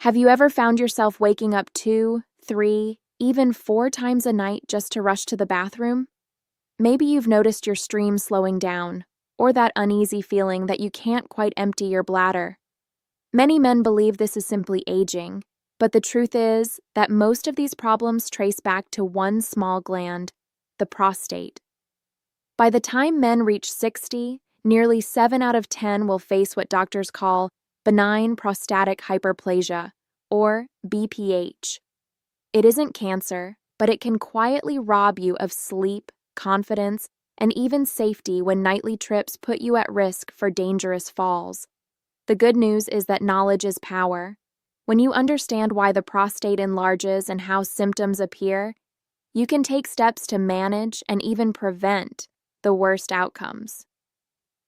Have you ever found yourself waking up 2, 3, even 4 times a night just to rush to the bathroom? Maybe you've noticed your stream slowing down, or that uneasy feeling that you can't quite empty your bladder. Many men believe this is simply aging, but the truth is that most of these problems trace back to one small gland, the prostate. By the time men reach 60, nearly 7 out of 10 will face what doctors call benign prostatic hyperplasia, or BPH. It isn't cancer, but it can quietly rob you of sleep, confidence, and even safety when nightly trips put you at risk for dangerous falls. The good news is that knowledge is power. When you understand why the prostate enlarges and how symptoms appear, you can take steps to manage and even prevent the worst outcomes.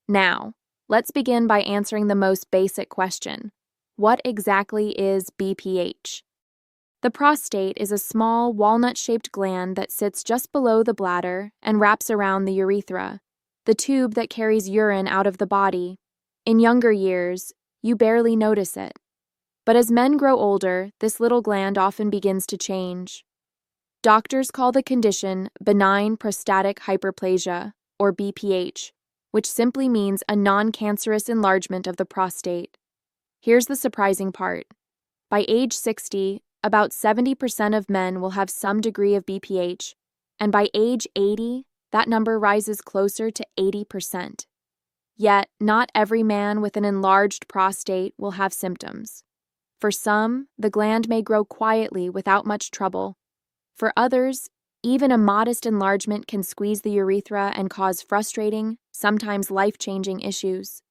Now, let's begin by answering the most basic question. What exactly is BPH? The prostate is a small, walnut-shaped gland that sits just below the bladder and wraps around the urethra, the tube that carries urine out of the body. In younger years, you barely notice it. But as men grow older, this little gland often begins to change. Doctors call the condition benign prostatic hyperplasia, or BPH, which simply means a non-cancerous enlargement of the prostate. Here's the surprising part. By age 60, about 70% of men will have some degree of BPH, and by age 80, that number rises closer to 80%. Yet, not every man with an enlarged prostate will have symptoms. For some, the gland may grow quietly without much trouble. For others, even a modest enlargement can squeeze the urethra and cause frustrating, sometimes life-changing issues.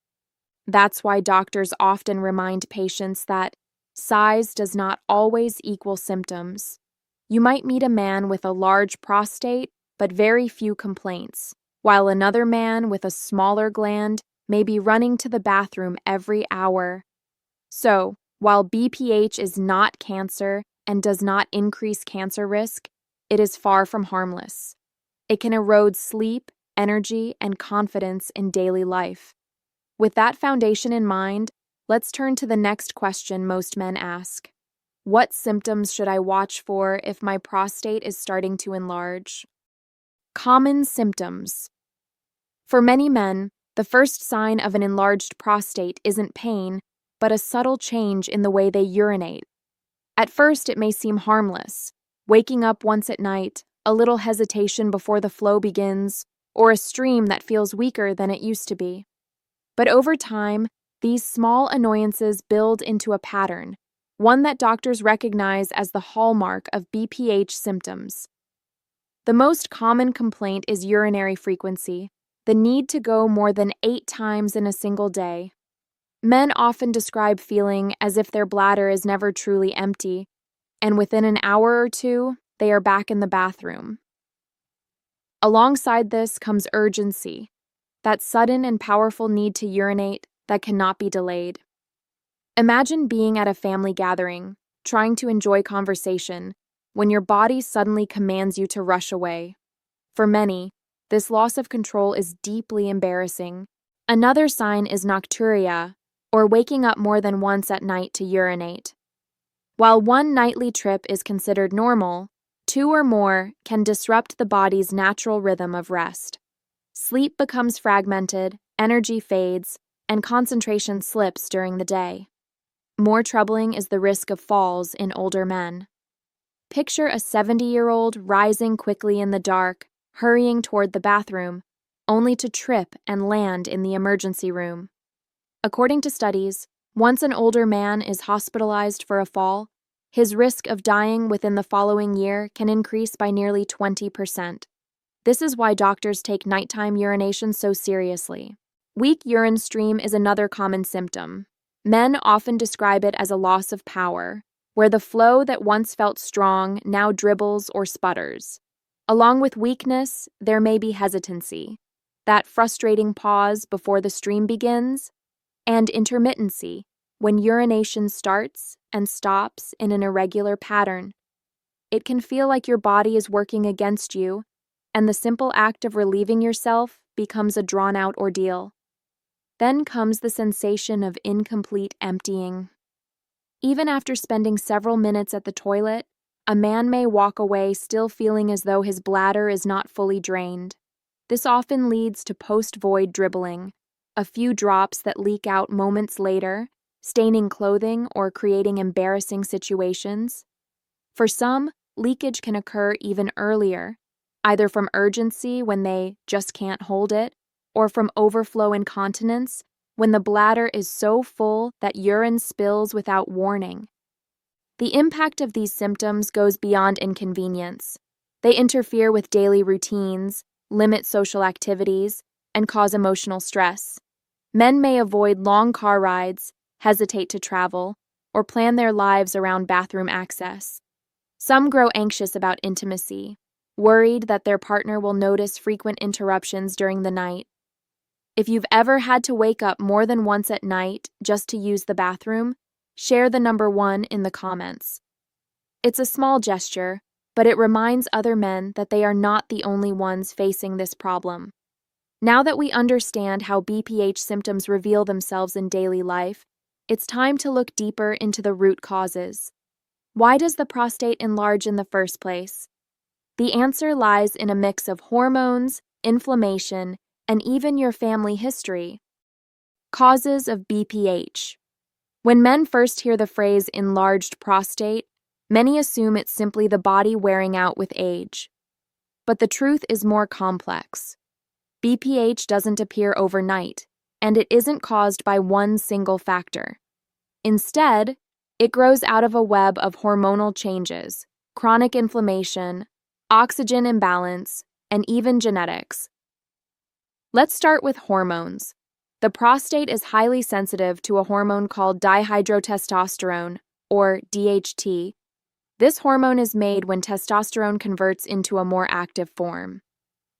That's why doctors often remind patients that size does not always equal symptoms. You might meet a man with a large prostate, but very few complaints, while another man with a smaller gland may be running to the bathroom every hour. So, while BPH is not cancer and does not increase cancer risk, it is far from harmless. It can erode sleep, energy, and confidence in daily life. With that foundation in mind, let's turn to the next question most men ask. What symptoms should I watch for if my prostate is starting to enlarge? Common symptoms. For many men, the first sign of an enlarged prostate isn't pain, but a subtle change in the way they urinate. At first, it may seem harmless. Waking up once at night, a little hesitation before the flow begins, or a stream that feels weaker than it used to be. But over time, these small annoyances build into a pattern, one that doctors recognize as the hallmark of BPH symptoms. The most common complaint is urinary frequency, the need to go more than 8 times in a single day. Men often describe feeling as if their bladder is never truly empty, and within an hour or two, they are back in the bathroom. Alongside this comes urgency, that sudden and powerful need to urinate that cannot be delayed. Imagine being at a family gathering, trying to enjoy conversation, when your body suddenly commands you to rush away. For many, this loss of control is deeply embarrassing. Another sign is nocturia, or waking up more than once at night to urinate. While one nightly trip is considered normal, 2 or more can disrupt the body's natural rhythm of rest. Sleep becomes fragmented, energy fades, and concentration slips during the day. More troubling is the risk of falls in older men. Picture a 70-year-old rising quickly in the dark, hurrying toward the bathroom, only to trip and land in the emergency room. According to studies, once an older man is hospitalized for a fall, his risk of dying within the following year can increase by nearly 20%. This is why doctors take nighttime urination so seriously. Weak urine stream is another common symptom. Men often describe it as a loss of power, where the flow that once felt strong now dribbles or sputters. Along with weakness, there may be hesitancy, that frustrating pause before the stream begins, and intermittency, when urination starts and stops in an irregular pattern. It can feel like your body is working against you, and the simple act of relieving yourself becomes a drawn-out ordeal. Then comes the sensation of incomplete emptying. Even after spending several minutes at the toilet, a man may walk away still feeling as though his bladder is not fully drained. This often leads to post-void dribbling, a few drops that leak out moments later, staining clothing or creating embarrassing situations. For some, leakage can occur even earlier, either from urgency when they just can't hold it, or from overflow incontinence when the bladder is so full that urine spills without warning. The impact of these symptoms goes beyond inconvenience. They interfere with daily routines, limit social activities, and cause emotional stress. Men may avoid long car rides, hesitate to travel, or plan their lives around bathroom access. Some grow anxious about intimacy, worried that their partner will notice frequent interruptions during the night. If you've ever had to wake up more than once at night just to use the bathroom, share the number 1 in the comments. It's a small gesture, but it reminds other men that they are not the only ones facing this problem. Now that we understand how BPH symptoms reveal themselves in daily life, it's time to look deeper into the root causes. Why does the prostate enlarge in the first place? The answer lies in a mix of hormones, inflammation, and even your family history. Causes of BPH. When men first hear the phrase enlarged prostate, many assume it's simply the body wearing out with age. But the truth is more complex. BPH doesn't appear overnight, and it isn't caused by one single factor. Instead, it grows out of a web of hormonal changes, chronic inflammation, oxygen imbalance, and even genetics. Let's start with hormones. The prostate is highly sensitive to a hormone called dihydrotestosterone, or DHT. This hormone is made when testosterone converts into a more active form.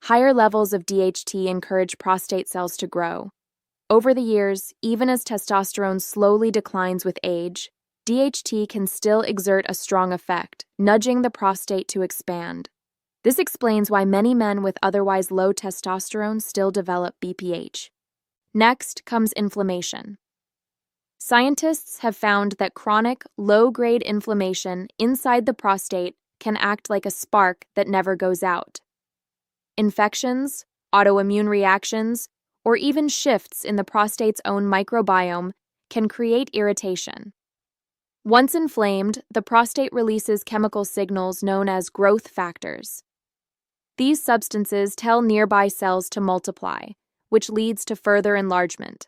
Higher levels of DHT encourage prostate cells to grow. Over the years, even as testosterone slowly declines with age, DHT can still exert a strong effect, nudging the prostate to expand. This explains why many men with otherwise low testosterone still develop BPH. Next comes inflammation. Scientists have found that chronic, low-grade inflammation inside the prostate can act like a spark that never goes out. Infections, autoimmune reactions, or even shifts in the prostate's own microbiome can create irritation. Once inflamed, the prostate releases chemical signals known as growth factors. These substances tell nearby cells to multiply, which leads to further enlargement.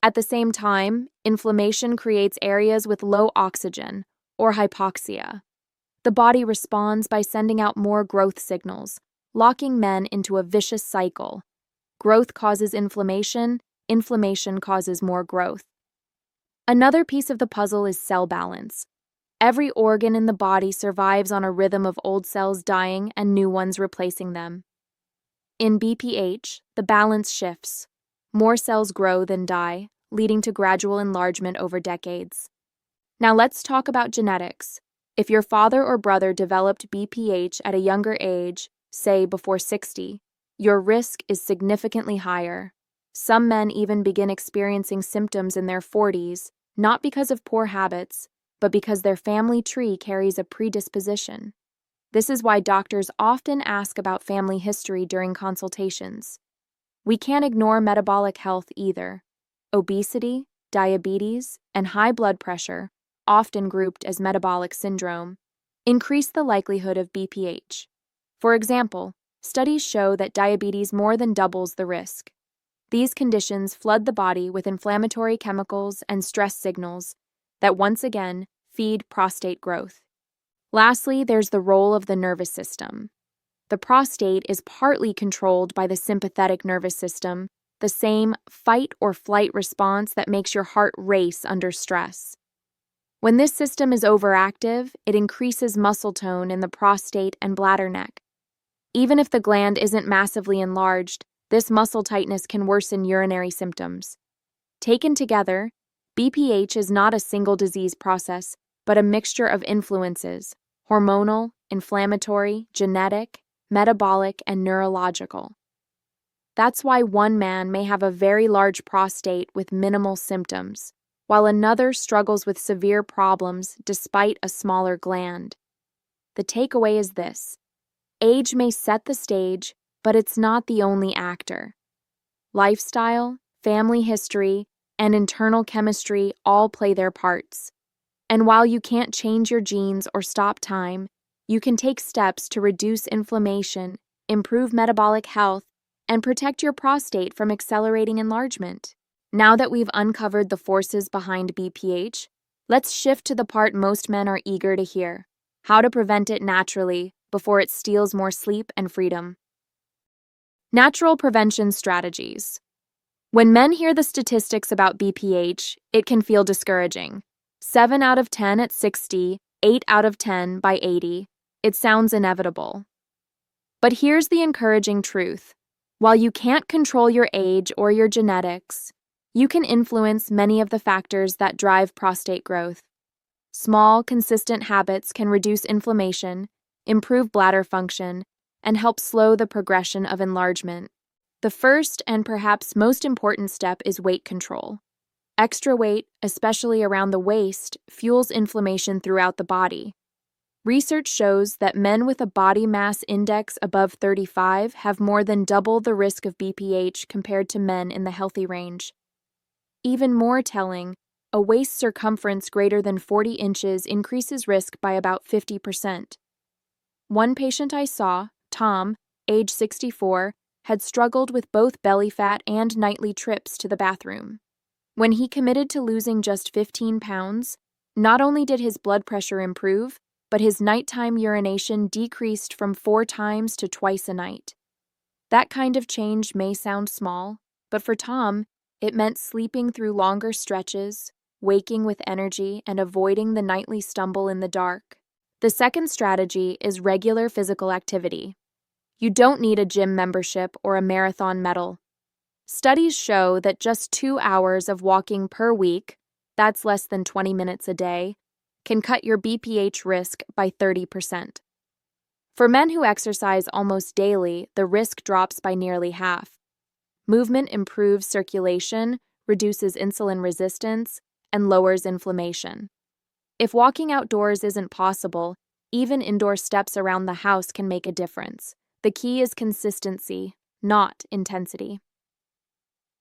At the same time, inflammation creates areas with low oxygen, or hypoxia. The body responds by sending out more growth signals, locking men into a vicious cycle. Growth causes inflammation, inflammation causes more growth. Another piece of the puzzle is cell balance. Every organ in the body survives on a rhythm of old cells dying and new ones replacing them. In BPH, the balance shifts. More cells grow than die, leading to gradual enlargement over decades. Now let's talk about genetics. If your father or brother developed BPH at a younger age, say before 60, your risk is significantly higher. Some men even begin experiencing symptoms in their 40s, not because of poor habits, but because their family tree carries a predisposition. This is why doctors often ask about family history during consultations. We can't ignore metabolic health either. Obesity, diabetes, and high blood pressure, often grouped as metabolic syndrome, increase the likelihood of BPH. For example, studies show that diabetes more than doubles the risk. These conditions flood the body with inflammatory chemicals and stress signals that once again feed prostate growth. Lastly, there's the role of the nervous system. The prostate is partly controlled by the sympathetic nervous system, the same fight or flight response that makes your heart race under stress. When this system is overactive, it increases muscle tone in the prostate and bladder neck. Even if the gland isn't massively enlarged, this muscle tightness can worsen urinary symptoms. Taken together, BPH is not a single disease process, but a mixture of influences: hormonal, inflammatory, genetic, metabolic, and neurological. That's why one man may have a very large prostate with minimal symptoms, while another struggles with severe problems despite a smaller gland. The takeaway is this: age may set the stage, but it's not the only actor. Lifestyle, family history, and internal chemistry all play their parts. And while you can't change your genes or stop time, you can take steps to reduce inflammation, improve metabolic health, and protect your prostate from accelerating enlargement. Now that we've uncovered the forces behind BPH, let's shift to the part most men are eager to hear: how to prevent it naturally before it steals more sleep and freedom. Natural prevention strategies. When men hear the statistics about BPH, it can feel discouraging. 7 out of 10 at 60, 8 out of 10 by 80. It sounds inevitable. But here's the encouraging truth. While you can't control your age or your genetics, you can influence many of the factors that drive prostate growth. Small, consistent habits can reduce inflammation, improve bladder function, and help slow the progression of enlargement. The first and perhaps most important step is weight control. Extra weight, especially around the waist, fuels inflammation throughout the body. Research shows that men with a body mass index above 35 have more than double the risk of BPH compared to men in the healthy range. Even more telling, a waist circumference greater than 40 inches increases risk by about 50%. One patient I saw, Tom, age 64, had struggled with both belly fat and nightly trips to the bathroom. When he committed to losing just 15 pounds, not only did his blood pressure improve, but his nighttime urination decreased from 4 times to twice a night. That kind of change may sound small, but for Tom, it meant sleeping through longer stretches, waking with energy, and avoiding the nightly stumble in the dark. The second strategy is regular physical activity. You don't need a gym membership or a marathon medal. Studies show that just 2 hours of walking per week, that's less than 20 minutes a day, can cut your BPH risk by 30%. For men who exercise almost daily, the risk drops by nearly half. Movement improves circulation, reduces insulin resistance, and lowers inflammation. If walking outdoors isn't possible, even indoor steps around the house can make a difference. The key is consistency, not intensity.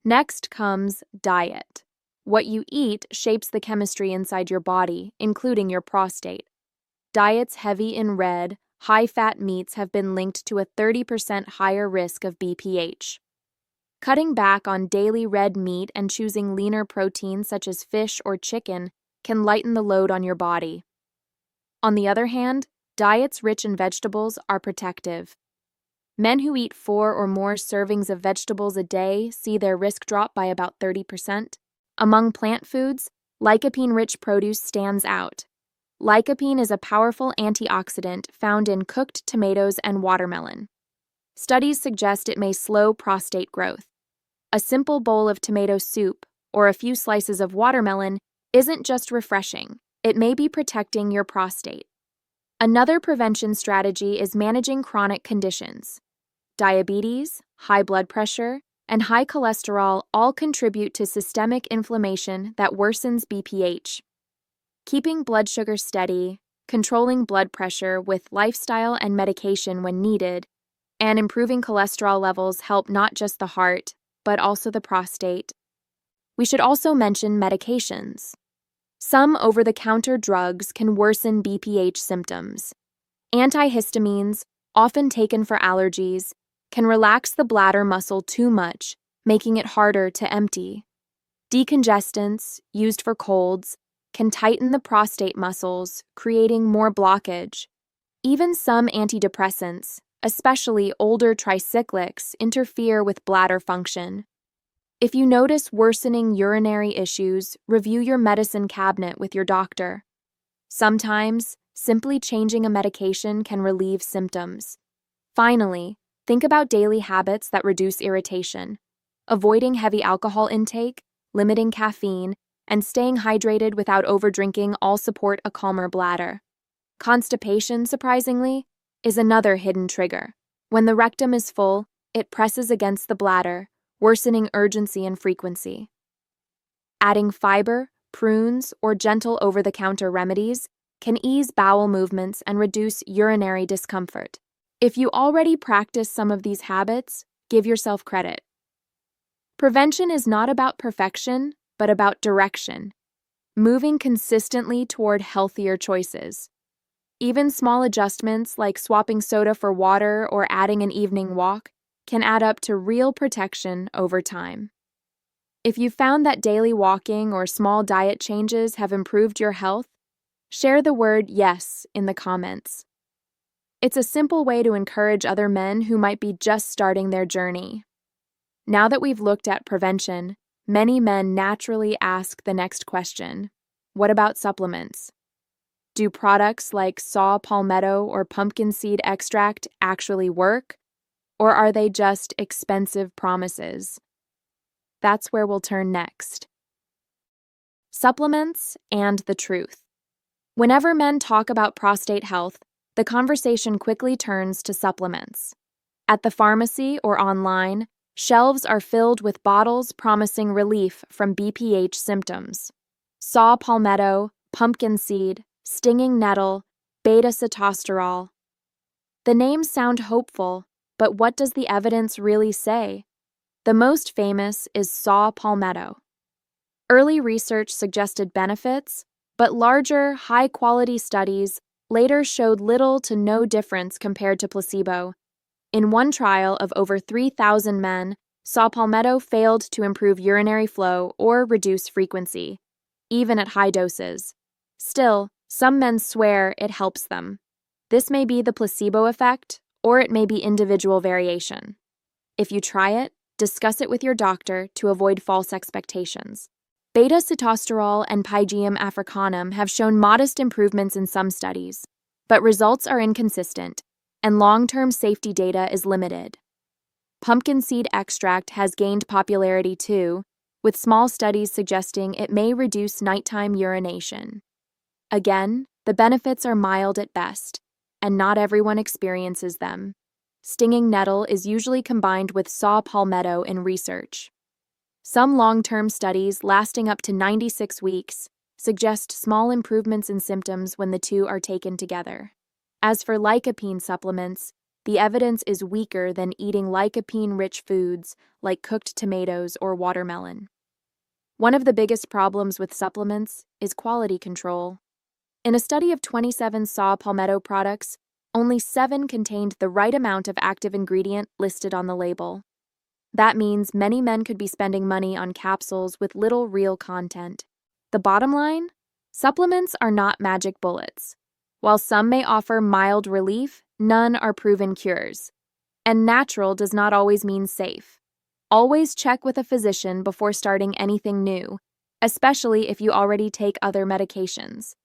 Next comes diet. What you eat shapes the chemistry inside your body, including your prostate. Diets heavy in red, high-fat meats have been linked to a 30% higher risk of BPH. Cutting back on daily red meat and choosing leaner proteins such as fish or chicken can lighten the load on your body. On the other hand, diets rich in vegetables are protective. Men who eat 4 or more servings of vegetables a day see their risk drop by about 30%. Among plant foods, lycopene-rich produce stands out. Lycopene is a powerful antioxidant found in cooked tomatoes and watermelon. Studies suggest it may slow prostate growth. A simple bowl of tomato soup or a few slices of watermelon isn't just refreshing, it may be protecting your prostate. Another prevention strategy is managing chronic conditions. Diabetes, high blood pressure, and high cholesterol all contribute to systemic inflammation that worsens BPH. Keeping blood sugar steady, controlling blood pressure with lifestyle and medication when needed, and improving cholesterol levels help not just the heart, but also the prostate. We should also mention medications. Some over-the-counter drugs can worsen BPH symptoms. Antihistamines, often taken for allergies, can relax the bladder muscle too much, making it harder to empty. Decongestants, used for colds, can tighten the prostate muscles, creating more blockage. Even some antidepressants, especially older tricyclics, interfere with bladder function. If you notice worsening urinary issues, review your medicine cabinet with your doctor. Sometimes, simply changing a medication can relieve symptoms. Finally, think about daily habits that reduce irritation. Avoiding heavy alcohol intake, limiting caffeine, and staying hydrated without overdrinking all support a calmer bladder. Constipation, surprisingly, is another hidden trigger. When the rectum is full, it presses against the bladder, worsening urgency and frequency. Adding fiber, prunes, or gentle over-the-counter remedies can ease bowel movements and reduce urinary discomfort. If you already practice some of these habits, give yourself credit. Prevention is not about perfection, but about direction, moving consistently toward healthier choices. Even small adjustments like swapping soda for water or adding an evening walk can add up to real protection over time. If you found that daily walking or small diet changes have improved your health, share the word yes in the comments. It's a simple way to encourage other men who might be just starting their journey. Now that we've looked at prevention, many men naturally ask the next question: what about supplements? Do products like saw palmetto or pumpkin seed extract actually work, or are they just expensive promises? That's where we'll turn next. Supplements and the truth. Whenever men talk about prostate health, the conversation quickly turns to supplements. At the pharmacy or online, shelves are filled with bottles promising relief from BPH symptoms. Saw palmetto, pumpkin seed, stinging nettle, beta-sitosterol. The names sound hopeful, but what does the evidence really say? The most famous is saw palmetto. Early research suggested benefits, but larger, high-quality studies later showed little to no difference compared to placebo. In one trial of over 3,000 men, saw palmetto failed to improve urinary flow or reduce frequency, even at high doses. Still, some men swear it helps them. This may be the placebo effect, or it may be individual variation. If you try it, discuss it with your doctor to avoid false expectations. Beta-sitosterol and Pygium africanum have shown modest improvements in some studies, but results are inconsistent, and long-term safety data is limited. Pumpkin seed extract has gained popularity too, with small studies suggesting it may reduce nighttime urination. Again, the benefits are mild at best, and not everyone experiences them. Stinging nettle is usually combined with saw palmetto in research. Some long-term studies lasting up to 96 weeks suggest small improvements in symptoms when the two are taken together. As for lycopene supplements, the evidence is weaker than eating lycopene-rich foods like cooked tomatoes or watermelon. One of the biggest problems with supplements is quality control. In a study of 27 saw palmetto products, only 7 contained the right amount of active ingredient listed on the label. That means many men could be spending money on capsules with little real content. The bottom line? Supplements are not magic bullets. While some may offer mild relief, none are proven cures. And natural does not always mean safe. Always check with a physician before starting anything new, especially if you already take other medications.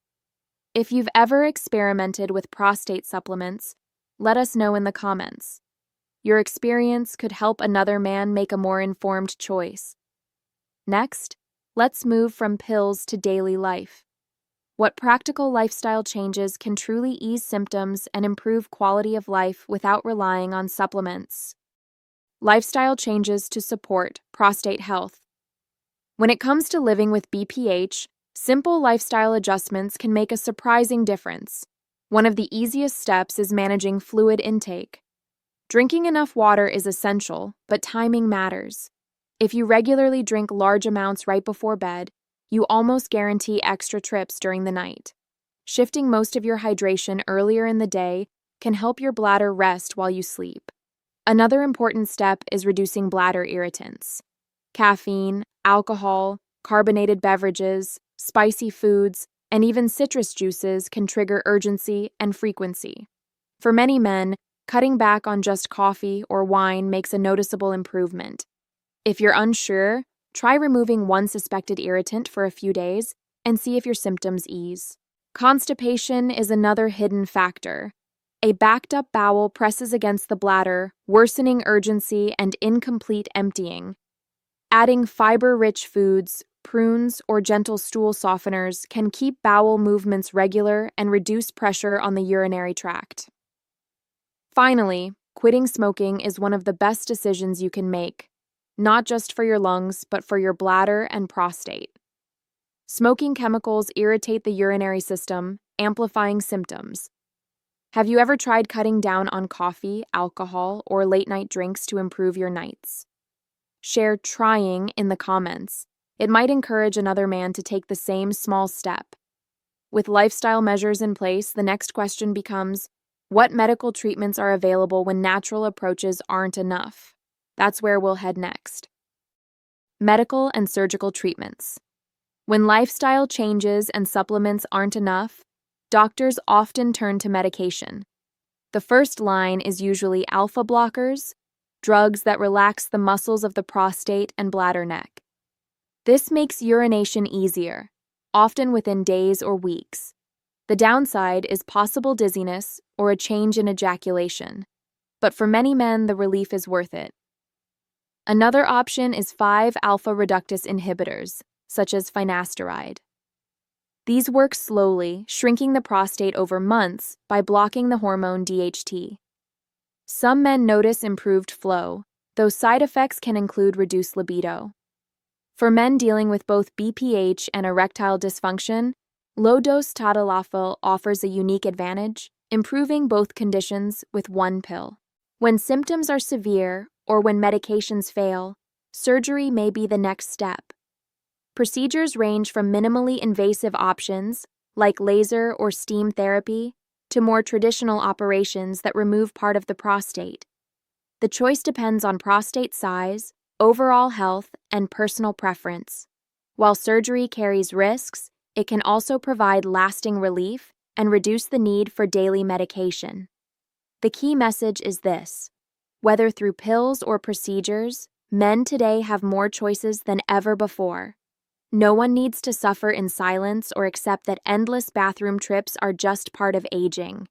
If you've ever experimented with prostate supplements, let us know in the comments. Your experience could help another man make a more informed choice. Next, let's move from pills to daily life. What practical lifestyle changes can truly ease symptoms and improve quality of life without relying on supplements? Lifestyle changes to support prostate health. When it comes to living with BPH, simple lifestyle adjustments can make a surprising difference. One of the easiest steps is managing fluid intake. Drinking enough water is essential, but timing matters. If you regularly drink large amounts right before bed, you almost guarantee extra trips during the night. Shifting most of your hydration earlier in the day can help your bladder rest while you sleep. Another important step is reducing bladder irritants. Caffeine, alcohol, carbonated beverages, spicy foods, and even citrus juices can trigger urgency and frequency. For many men, cutting back on just coffee or wine makes a noticeable improvement. If you're unsure, try removing one suspected irritant for a few days and see if your symptoms ease. Constipation is another hidden factor. A backed-up bowel presses against the bladder, worsening urgency and incomplete emptying. Adding fiber-rich foods, prunes, or gentle stool softeners can keep bowel movements regular and reduce pressure on the urinary tract. Finally, quitting smoking is one of the best decisions you can make, not just for your lungs, but for your bladder and prostate. Smoking chemicals irritate the urinary system, amplifying symptoms. Have you ever tried cutting down on coffee, alcohol, or late-night drinks to improve your nights? Share trying in the comments. It might encourage another man to take the same small step. With lifestyle measures in place, the next question becomes, what medical treatments are available when natural approaches aren't enough? That's where we'll head next. Medical and surgical treatments. When lifestyle changes and supplements aren't enough, doctors often turn to medication. The first line is usually alpha blockers, drugs that relax the muscles of the prostate and bladder neck. This makes urination easier, often within days or weeks. The downside is possible dizziness or a change in ejaculation, but for many men, the relief is worth it. Another option is 5-alpha reductase inhibitors, such as finasteride. These work slowly, shrinking the prostate over months by blocking the hormone DHT. Some men notice improved flow, though side effects can include reduced libido. For men dealing with both BPH and erectile dysfunction, low-dose tadalafil offers a unique advantage, improving both conditions with one pill. When symptoms are severe or when medications fail, surgery may be the next step. Procedures range from minimally invasive options, like laser or steam therapy, to more traditional operations that remove part of the prostate. The choice depends on prostate size, overall health, and personal preference. While surgery carries risks, it can also provide lasting relief and reduce the need for daily medication. The key message is this: whether through pills or procedures, men today have more choices than ever before. No one needs to suffer in silence or accept that endless bathroom trips are just part of aging.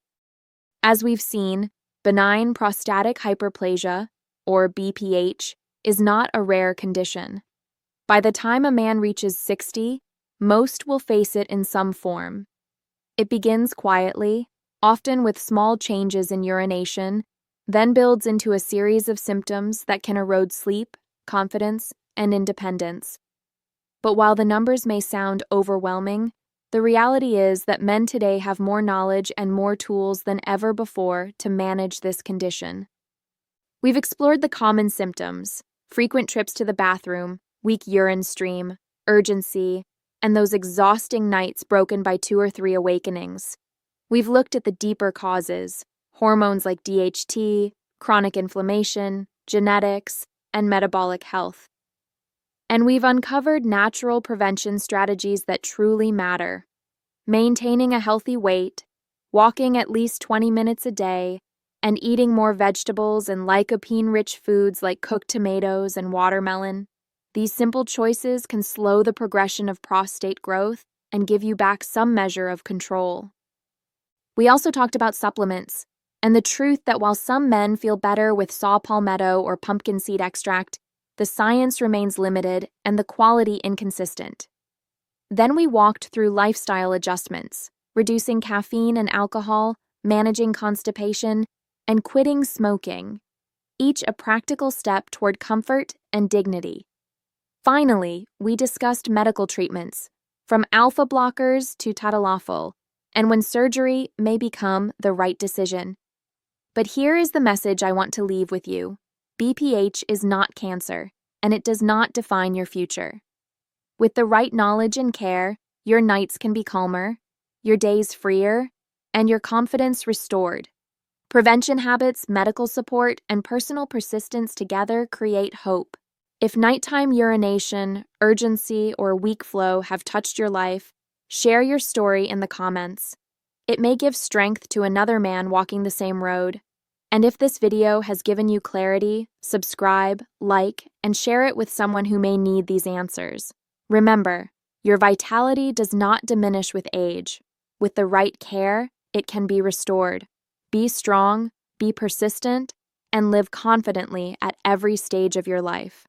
As we've seen, benign prostatic hyperplasia, or BPH, is not a rare condition. By the time a man reaches 60, most will face it in some form. It begins quietly, often with small changes in urination, then builds into a series of symptoms that can erode sleep, confidence, and independence. But while the numbers may sound overwhelming, the reality is that men today have more knowledge and more tools than ever before to manage this condition. We've explored the common symptoms: frequent trips to the bathroom, weak urine stream, urgency, and those exhausting nights broken by 2 or 3 awakenings. We've looked at the deeper causes: hormones like DHT, chronic inflammation, genetics, and metabolic health. And we've uncovered natural prevention strategies that truly matter: maintaining a healthy weight, walking at least 20 minutes a day, and eating more vegetables and lycopene-rich foods like cooked tomatoes and watermelon. These simple choices can slow the progression of prostate growth and give you back some measure of control. We also talked about supplements, and the truth that while some men feel better with saw palmetto or pumpkin seed extract, the science remains limited and the quality inconsistent. Then we walked through lifestyle adjustments, reducing caffeine and alcohol, managing constipation, and quitting smoking, each a practical step toward comfort and dignity. Finally, we discussed medical treatments, from alpha blockers to tadalafil, and when surgery may become the right decision. But here is the message I want to leave with you: BPH is not cancer, and it does not define your future. With the right knowledge and care, your nights can be calmer, your days freer, and your confidence restored. Prevention habits, medical support, and personal persistence together create hope. If nighttime urination, urgency, or weak flow have touched your life, share your story in the comments. It may give strength to another man walking the same road. And if this video has given you clarity, subscribe, like, and share it with someone who may need these answers. Remember, your vitality does not diminish with age. With the right care, it can be restored. Be strong, be persistent, and live confidently at every stage of your life.